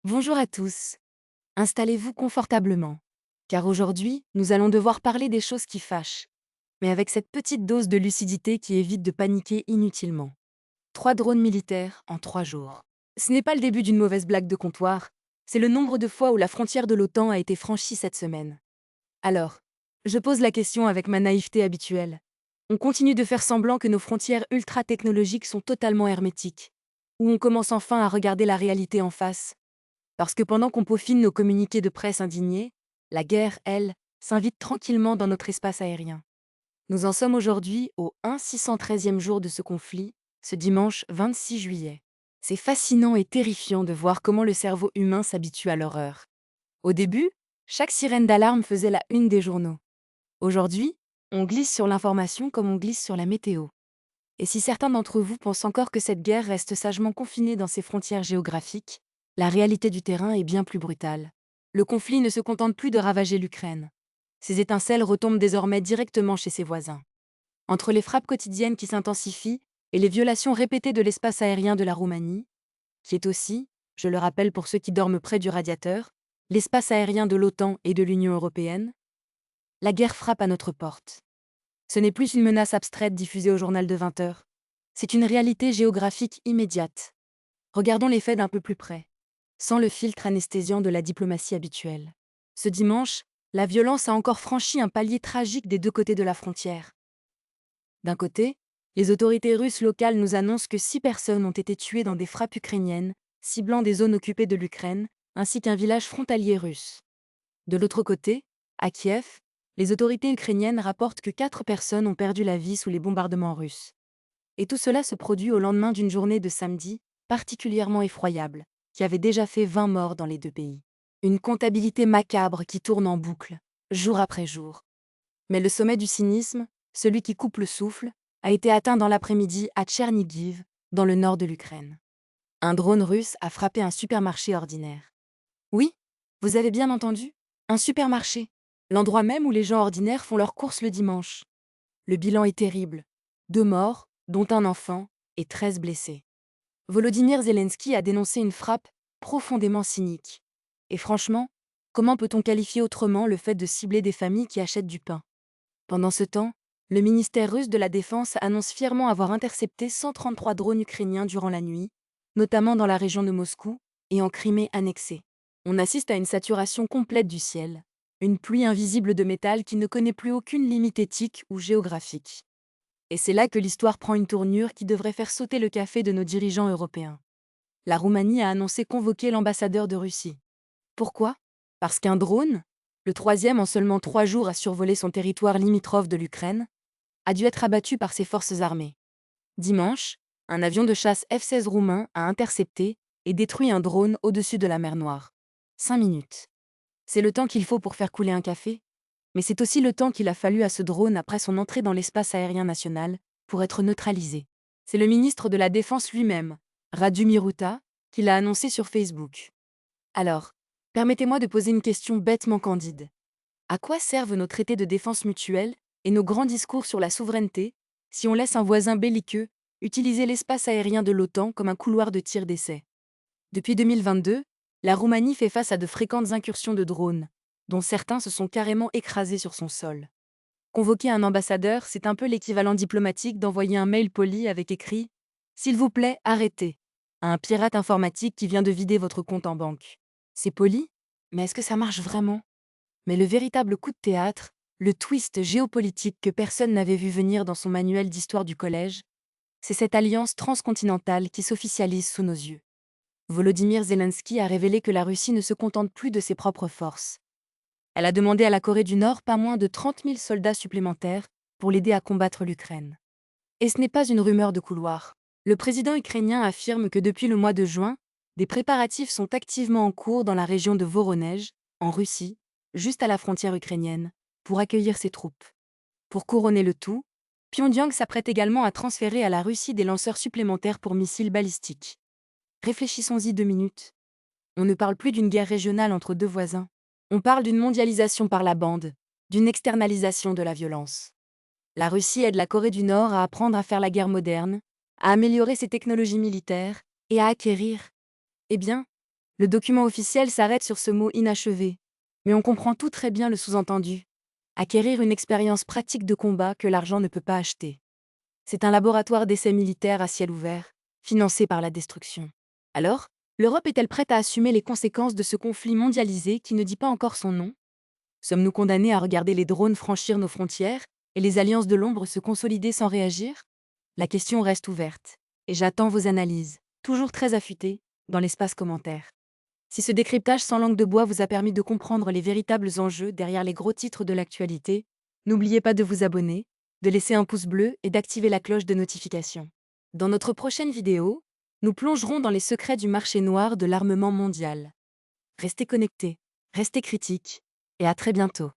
Bonjour à tous. Installez-vous confortablement. Car aujourd'hui, nous allons devoir parler des choses qui fâchent. Mais avec cette petite dose de lucidité qui évite de paniquer inutilement. 3 drones militaires en 3 jours. Ce n'est pas le début d'une mauvaise blague de comptoir, c'est le nombre de fois où la frontière de l'OTAN a été franchie cette semaine. Alors, je pose la question avec ma naïveté habituelle. On continue de faire semblant que nos frontières ultra-technologiques sont totalement hermétiques. Ou on commence enfin à regarder la réalité en face. Parce que pendant qu'on peaufine nos communiqués de presse indignés, la guerre, elle, s'invite tranquillement dans notre espace aérien. Nous en sommes aujourd'hui au 1 613e jour de ce conflit, ce dimanche 26 juillet. C'est fascinant et terrifiant de voir comment le cerveau humain s'habitue à l'horreur. Au début, chaque sirène d'alarme faisait la une des journaux. Aujourd'hui, on glisse sur l'information comme on glisse sur la météo. Et si certains d'entre vous pensent encore que cette guerre reste sagement confinée dans ses frontières géographiques, la réalité du terrain est bien plus brutale. Le conflit ne se contente plus de ravager l'Ukraine. Ses étincelles retombent désormais directement chez ses voisins. Entre les frappes quotidiennes qui s'intensifient et les violations répétées de l'espace aérien de la Roumanie, qui est aussi, je le rappelle pour ceux qui dorment près du radiateur, l'espace aérien de l'OTAN et de l'Union européenne, la guerre frappe à notre porte. Ce n'est plus une menace abstraite diffusée au journal de 20 heures. C'est une réalité géographique immédiate. Regardons les faits d'un peu plus près, sans le filtre anesthésiant de la diplomatie habituelle. Ce dimanche, la violence a encore franchi un palier tragique des deux côtés de la frontière. D'un côté, les autorités russes locales nous annoncent que 6 personnes ont été tuées dans des frappes ukrainiennes, ciblant des zones occupées de l'Ukraine, ainsi qu'un village frontalier russe. De l'autre côté, à Kiev, les autorités ukrainiennes rapportent que 4 personnes ont perdu la vie sous les bombardements russes. Et tout cela se produit au lendemain d'une journée de samedi particulièrement effroyable, qui avait déjà fait 20 morts dans les deux pays. Une comptabilité macabre qui tourne en boucle, jour après jour. Mais le sommet du cynisme, celui qui coupe le souffle, a été atteint dans l'après-midi à Tchernigiv, dans le nord de l'Ukraine. Un drone russe a frappé un supermarché ordinaire. Oui, vous avez bien entendu, un supermarché, l'endroit même où les gens ordinaires font leurs courses le dimanche. Le bilan est terrible. 2 morts, dont un enfant, et 13 blessés. Volodymyr Zelensky a dénoncé une frappe profondément cynique. Et franchement, comment peut-on qualifier autrement le fait de cibler des familles qui achètent du pain? Pendant ce temps, le ministère russe de la Défense annonce fièrement avoir intercepté 133 drones ukrainiens durant la nuit, notamment dans la région de Moscou et en Crimée annexée. On assiste à une saturation complète du ciel, une pluie invisible de métal qui ne connaît plus aucune limite éthique ou géographique. Et c'est là que l'histoire prend une tournure qui devrait faire sauter le café de nos dirigeants européens. La Roumanie a annoncé convoquer l'ambassadeur de Russie. Pourquoi? Parce qu'un drone, le troisième en seulement 3 jours à survoler son territoire limitrophe de l'Ukraine, a dû être abattu par ses forces armées. Dimanche, un avion de chasse F-16 roumain a intercepté et détruit un drone au-dessus de la mer Noire. 5 minutes. C'est le temps qu'il faut pour faire couler un café, mais c'est aussi le temps qu'il a fallu à ce drone après son entrée dans l'espace aérien national pour être neutralisé. C'est le ministre de la Défense lui-même, Radu Miruta, qui l'a annoncé sur Facebook. Alors, permettez-moi de poser une question bêtement candide. À quoi servent nos traités de défense mutuelle et nos grands discours sur la souveraineté si on laisse un voisin belliqueux utiliser l'espace aérien de l'OTAN comme un couloir de tir d'essai? Depuis 2022, la Roumanie fait face à de fréquentes incursions de drones, dont certains se sont carrément écrasés sur son sol. Convoquer un ambassadeur, c'est un peu l'équivalent diplomatique d'envoyer un mail poli avec écrit « S'il vous plaît, arrêtez » à un pirate informatique qui vient de vider votre compte en banque. C'est poli, mais est-ce que ça marche vraiment? Mais le véritable coup de théâtre, le twist géopolitique que personne n'avait vu venir dans son manuel d'histoire du collège, c'est cette alliance transcontinentale qui s'officialise sous nos yeux. Volodymyr Zelensky a révélé que la Russie ne se contente plus de ses propres forces. Elle a demandé à la Corée du Nord pas moins de 30 000 soldats supplémentaires pour l'aider à combattre l'Ukraine. Et ce n'est pas une rumeur de couloir. Le président ukrainien affirme que depuis le mois de juin, des préparatifs sont activement en cours dans la région de Voronej, en Russie, juste à la frontière ukrainienne, pour accueillir ses troupes. Pour couronner le tout, Pyongyang s'apprête également à transférer à la Russie des lanceurs supplémentaires pour missiles balistiques. Réfléchissons-y 2 minutes. On ne parle plus d'une guerre régionale entre deux voisins. On parle d'une mondialisation par la bande, d'une externalisation de la violence. La Russie aide la Corée du Nord à apprendre à faire la guerre moderne, à améliorer ses technologies militaires et à acquérir, eh bien, Le document officiel s'arrête sur ce mot inachevé, mais on comprend tout très bien le sous-entendu. Acquérir une expérience pratique de combat que l'argent ne peut pas acheter. C'est un laboratoire d'essais militaires à ciel ouvert, financé par la destruction. Alors, l'Europe est-elle prête à assumer les conséquences de ce conflit mondialisé qui ne dit pas encore son nom? Sommes-nous condamnés à regarder les drones franchir nos frontières et les alliances de l'ombre se consolider sans réagir? La question reste ouverte, et j'attends vos analyses, toujours très affûtées, dans l'espace commentaire. Si ce décryptage sans langue de bois vous a permis de comprendre les véritables enjeux derrière les gros titres de l'actualité, n'oubliez pas de vous abonner, de laisser un pouce bleu et d'activer la cloche de notification. Dans notre prochaine vidéo, nous plongerons dans les secrets du marché noir de l'armement mondial. Restez connectés, restez critiques, et à très bientôt.